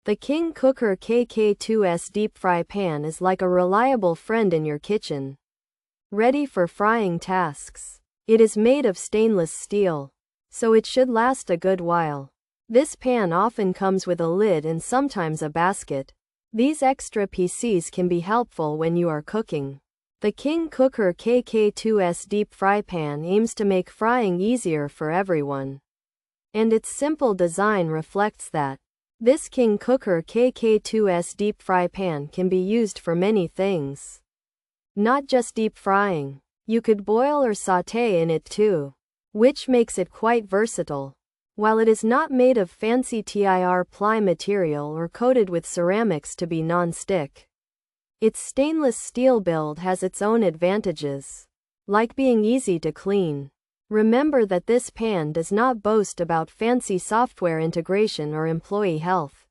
The Kooker KK2S deep fry pan is like a reliable friend in your kitchen. Ready for frying tasks. It is made of stainless steel, so it should last a good while. This pan often comes with a lid and sometimes a basket. These extra pieces can be helpful when you are cooking. The Kooker KK2S deep fry pan aims to make frying easier for everyone. And its simple design reflects that. This Kooker KK2S deep fry pan can be used for many things. Not just deep frying. You could boil or sauté in it too, which makes it quite versatile. While it is not made of fancy Tir-Ply material or coated with ceramics to be non-stick, its stainless steel build has its own advantages, like being easy to clean. Remember that this pan does not boast about fancy software integration or employee health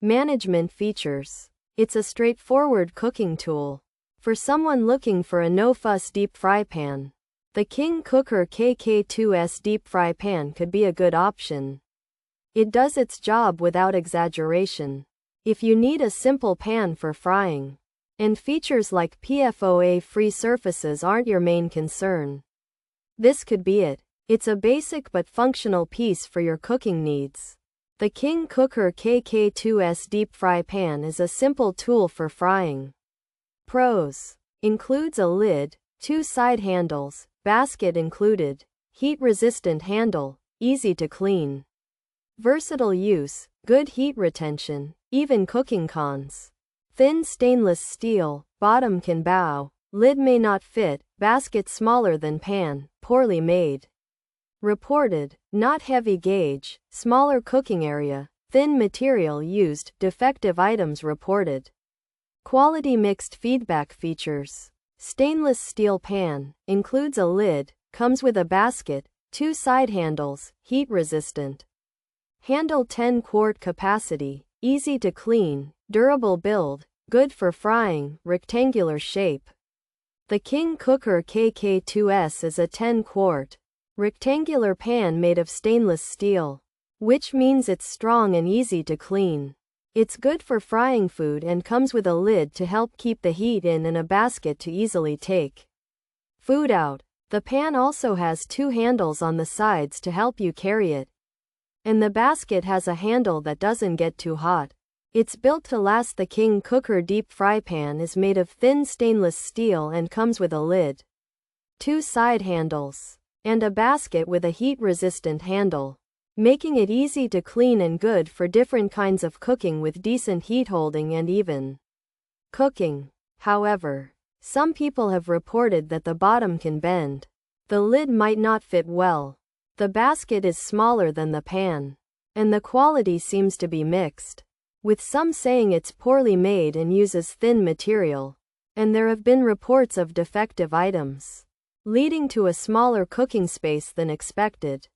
management features. It's a straightforward cooking tool. For someone looking for a no-fuss deep fry pan, the Kooker KK2S deep fry pan could be a good option. It does its job without exaggeration. If you need a simple pan for frying, and features like PFOA-free surfaces aren't your main concern, this could be it. It's a basic but functional piece for your cooking needs. The Kooker KK2S deep fry pan is a simple tool for frying. Pros. Includes a lid, 2 side handles, basket included, heat-resistant handle, easy to clean. Versatile use, good heat retention, even cooking. Cons. Thin stainless steel, bottom can bow, lid may not fit, basket smaller than pan, poorly made. Reported, not heavy gauge, smaller cooking area, thin material used, defective items reported. Quality mixed feedback features. Stainless steel pan, includes a lid, comes with a basket, 2 side handles, heat resistant. Handle 10-quart capacity, easy to clean, durable build, good for frying, rectangular shape. The Kooker KK2S is a 10-quart, rectangular pan made of stainless steel, which means it's strong and easy to clean. It's good for frying food and comes with a lid to help keep the heat in and a basket to easily take food out. The pan also has 2 handles on the sides to help you carry it. And the basket has a handle that doesn't get too hot. It's built to last. The Kooker deep fry pan is made of thin stainless steel and comes with a lid, 2 side handles, and a basket with a heat-resistant handle, making it easy to clean and good for different kinds of cooking with decent heat holding and even cooking. However, some people have reported that the bottom can bend. The lid might not fit well. The basket is smaller than the pan, and the quality seems to be mixed, with some saying it's poorly made and uses thin material, and there have been reports of defective items, leading to a smaller cooking space than expected.